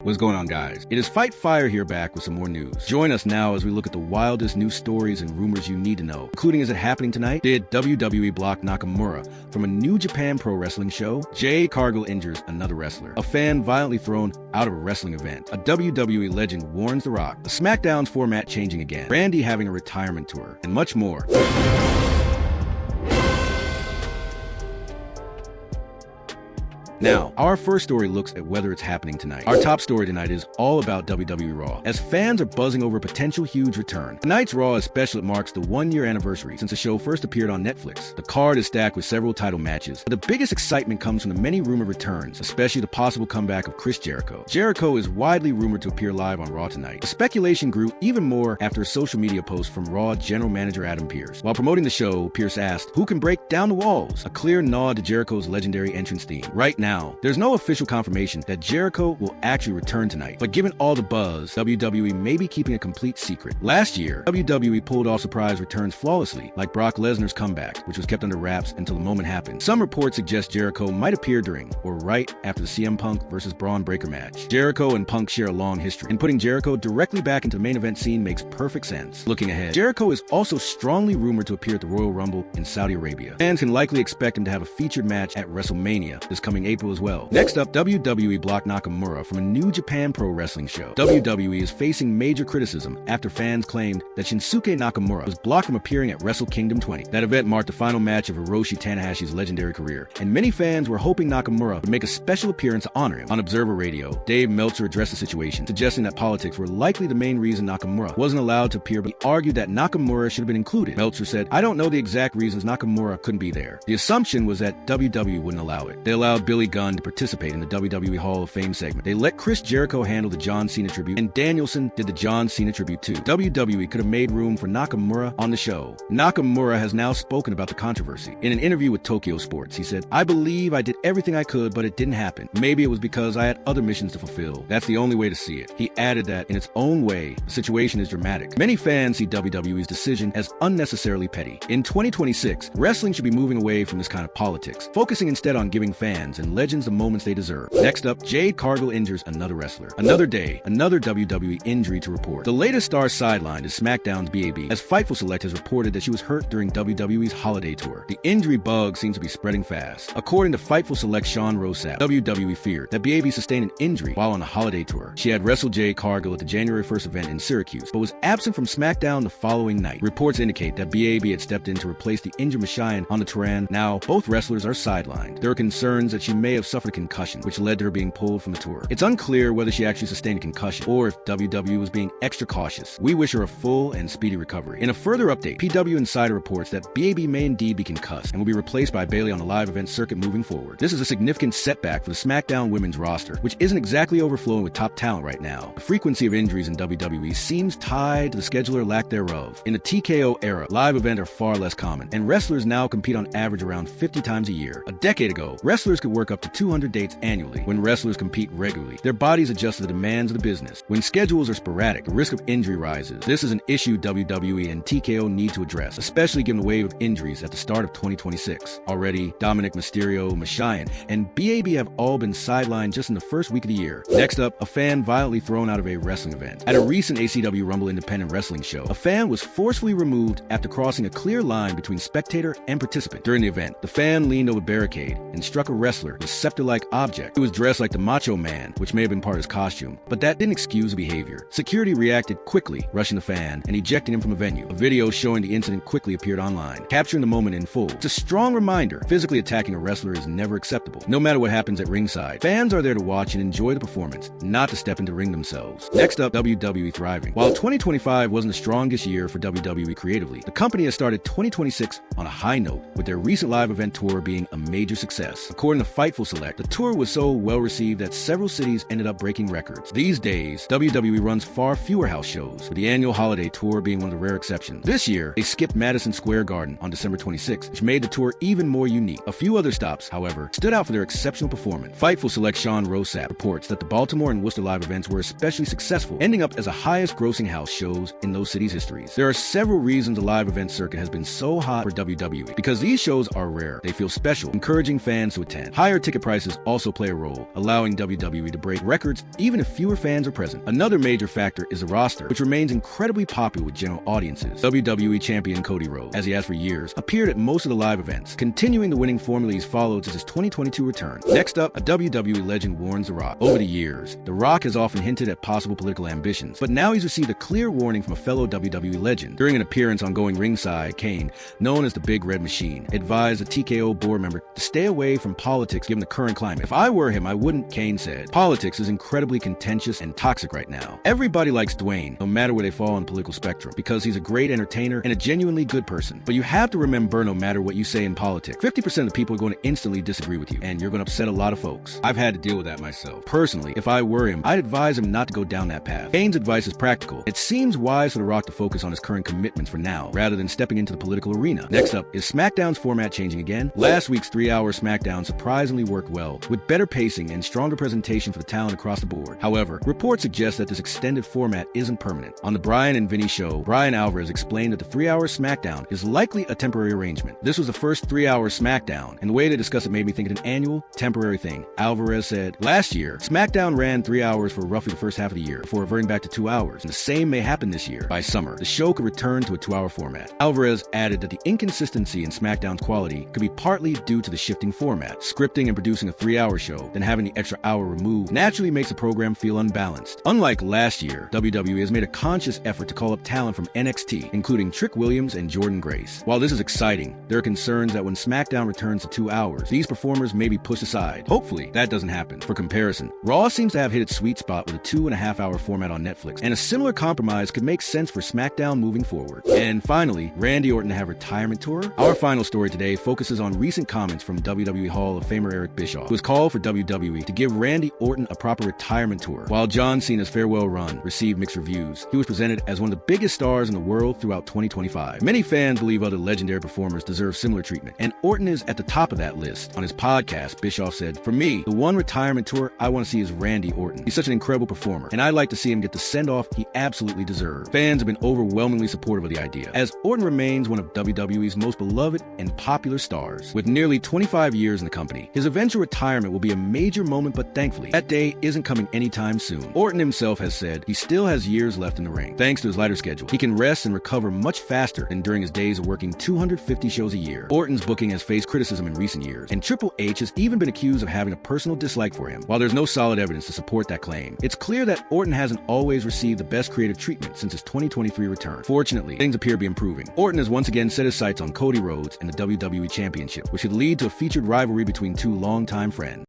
What's going on, guys? It is Fight Fire here, back with some more news. Join us now as we look at the wildest news stories and rumors you need to know, including, is it happening tonight? Did WWE block Nakamura from a New Japan Pro Wrestling show? Jade Cargill injures another wrestler. A fan violently thrown out of a wrestling event. A WWE legend warns The Rock. A SmackDown's format changing again. Randy having a retirement tour. And much more. Now, our first story looks at whether it's happening tonight. Our top story tonight is all about WWE Raw, as fans are buzzing over a potential huge return. Tonight's Raw is special. It marks the one-year anniversary since the show first appeared on Netflix. The card is stacked with several title matches, but the biggest excitement comes from the many rumored returns, especially the possible comeback of Chris Jericho. Jericho is widely rumored to appear live on Raw tonight. The speculation grew even more after a social media post from Raw general manager Adam Pearce. While promoting the show, Pearce asked, "Who can break down the walls?" A clear nod to Jericho's legendary entrance theme. Right now, there's no official confirmation that Jericho will actually return tonight, but given all the buzz, WWE may be keeping a complete secret. Last year, WWE pulled off surprise returns flawlessly, like Brock Lesnar's comeback, which was kept under wraps until the moment happened. Some reports suggest Jericho might appear during or right after the CM Punk versus Braun Breaker match. Jericho and Punk share a long history, and putting Jericho directly back into the main event scene makes perfect sense. Looking ahead, Jericho is also strongly rumored to appear at the Royal Rumble in Saudi Arabia. Fans can likely expect him to have a featured match at WrestleMania this coming April as well. Next up, WWE blocked Nakamura from a New Japan Pro Wrestling show. WWE is facing major criticism after fans claimed that Shinsuke Nakamura was blocked from appearing at Wrestle Kingdom 20. That event marked the final match of Hiroshi Tanahashi's legendary career, and many fans were hoping Nakamura would make a special appearance to honor him. On Observer Radio, Dave Meltzer addressed the situation, suggesting that politics were likely the main reason Nakamura wasn't allowed to appear, but he argued that Nakamura should have been included. Meltzer said, "I don't know the exact reasons Nakamura couldn't be there. The assumption was that WWE wouldn't allow it. They allowed Billy Gunn to participate in the WWE Hall of Fame segment. They let Chris Jericho handle the John Cena tribute, and Danielson did the John Cena tribute too. WWE could have made room for Nakamura on the show." Nakamura has now spoken about the controversy. In an interview with Tokyo Sports, he said, "I believe I did everything I could, but it didn't happen. Maybe it was because I had other missions to fulfill. That's the only way to see it." He added that, in its own way, the situation is dramatic. Many fans see WWE's decision as unnecessarily petty. In 2026, wrestling should be moving away from this kind of politics, focusing instead on giving fans and legends the moments they deserve. Next up, Jade Cargill injures another wrestler. Another day, another WWE injury to report. The latest star sidelined is SmackDown's BAB, as Fightful Select has reported that she was hurt during WWE's holiday tour. The injury bug seems to be spreading fast. According to Fightful Select Sean Rosap, WWE feared that BAB sustained an injury while on a holiday tour. She had wrestled Jade Cargill at the January 1st event in Syracuse, but was absent from SmackDown the following night. Reports indicate that BAB had stepped in to replace the injured Machian on the Turan. Now, both wrestlers are sidelined. There are concerns that she may have suffered a concussion, which led to her being pulled from the tour. It's unclear whether she actually sustained a concussion or if WWE was being extra cautious. We wish her a full and speedy recovery. In a further update, PW Insider reports that BAB may indeed be concussed and will be replaced by Bayley on the live event circuit moving forward. This is a significant setback for the SmackDown women's roster, which isn't exactly overflowing with top talent right now. The frequency of injuries in WWE seems tied to the scheduler lack thereof. In the TKO era, live events are far less common, and wrestlers now compete on average around 50 times a year. A decade ago, wrestlers could work up to 200 dates annually. When wrestlers compete regularly, their bodies adjust to the demands of the business. When schedules are sporadic, the risk of injury rises. This is an issue WWE and TKO need to address, especially given the wave of injuries at the start of 2026. Already, Dominic Mysterio, Machian, and BAB have all been sidelined just in the first week of the year. Next up, a fan violently thrown out of a wrestling event. At a recent ACW Rumble Independent Wrestling show, a fan was forcefully removed after crossing a clear line between spectator and participant. During the event, the fan leaned over a barricade and struck a wrestler with a scepter-like object. He was dressed like the Macho Man, which may have been part of his costume, but that didn't excuse the behavior. Security reacted quickly, rushing the fan and ejecting him from the venue. A video showing the incident quickly appeared online, capturing the moment in full. It's a strong reminder, physically attacking a wrestler is never acceptable. No matter what happens at ringside, fans are there to watch and enjoy the performance, not to step into the ring themselves. Next up, WWE thriving. While 2025 wasn't the strongest year for WWE creatively, the company has started 2026 on a high note, with their recent live event tour being a major success. According to Fightful Select, the tour was so well received that several cities ended up breaking records. These days, WWE runs far fewer house shows, with the annual holiday tour being one of the rare exceptions. This year, they skipped Madison Square Garden on December 26, which made the tour even more unique. A few other stops, however, stood out for their exceptional performance. Fightful Select Sean Rosap reports that the Baltimore and Worcester live events were especially successful, ending up as the highest grossing house shows in those cities' histories. There are several reasons the live event circuit has been so hot for WWE. Because these shows are rare, they feel special, encouraging fans to attend. Higher Higher ticket prices also play a role, allowing WWE to break records even if fewer fans are present. Another major factor is the roster, which remains incredibly popular with general audiences. WWE champion Cody Rhodes, as he has for years, appeared at most of the live events, continuing the winning formula he's followed since his 2022 return. Next up, a WWE legend warns The Rock. Over the years, The Rock has often hinted at possible political ambitions, but now he's received a clear warning from a fellow WWE legend. During an appearance on Going Ringside, Kane, known as the Big Red Machine, advised a TKO board member to stay away from politics given the current climate. If I were him, I wouldn't, Kane said. Politics is incredibly contentious and toxic right now. Everybody likes Dwayne, no matter where they fall on the political spectrum, because he's a great entertainer and a genuinely good person. But you have to remember, no matter what you say in politics, 50% of the people are going to instantly disagree with you, and you're going to upset a lot of folks. I've had to deal with that myself. Personally, if I were him, I'd advise him not to go down that path. Kane's advice is practical. It seems wise for The Rock to focus on his current commitments for now, rather than stepping into the political arena. Next up, is SmackDown's format changing again? Last week's 3-hour SmackDown surprisingly worked well, with better pacing and stronger presentation for the talent across the board. However, reports suggest that this extended format isn't permanent. On the Bryan and Vinny show, Bryan Alvarez explained that the 3-hour SmackDown is likely a temporary arrangement. This was the first 3-hour SmackDown, and the way they discussed it made me think of an annual, temporary thing. Alvarez said, "Last year, SmackDown ran 3 hours for roughly the first half of the year, before reverting back to 2 hours, and the same may happen this year. By summer, the show could return to a 2-hour format." Alvarez added that the inconsistency in SmackDown's quality could be partly due to the shifting format. Scripting and producing a 3-hour show, then having the extra hour removed, naturally makes the program feel unbalanced. Unlike last year, WWE has made a conscious effort to call up talent from NXT, including Trick Williams and Jordynne Grace. While this is exciting, there are concerns that when SmackDown returns to 2 hours, these performers may be pushed aside. Hopefully, that doesn't happen. For comparison, Raw seems to have hit its sweet spot with a 2.5-hour format on Netflix, and a similar compromise could make sense for SmackDown moving forward. And finally, Randy Orton to have retirement tour? Our final story today focuses on recent comments from WWE Hall of Famer Eric Bischoff, who has called for WWE to give Randy Orton a proper retirement tour. While John Cena's farewell run received mixed reviews, he was presented as one of the biggest stars in the world throughout 2025. Many fans believe other legendary performers deserve similar treatment, and Orton is at the top of that list. On his podcast, Bischoff said, "For me, the one retirement tour I want to see is Randy Orton. He's such an incredible performer, and I'd like to see him get the send-off he absolutely deserves." Fans have been overwhelmingly supportive of the idea, as Orton remains one of WWE's most beloved and popular stars. With nearly 25 years in the company, his eventual retirement will be a major moment, but thankfully, that day isn't coming anytime soon. Orton himself has said he still has years left in the ring. Thanks to his lighter schedule, he can rest and recover much faster than during his days of working 250 shows a year. Orton's booking has faced criticism in recent years, and Triple H has even been accused of having a personal dislike for him. While there's no solid evidence to support that claim, it's clear that Orton hasn't always received the best creative treatment since his 2023 return. Fortunately, things appear to be improving. Orton has once again set his sights on Cody Rhodes and the WWE Championship, which could lead to a featured rivalry between two longtime friends.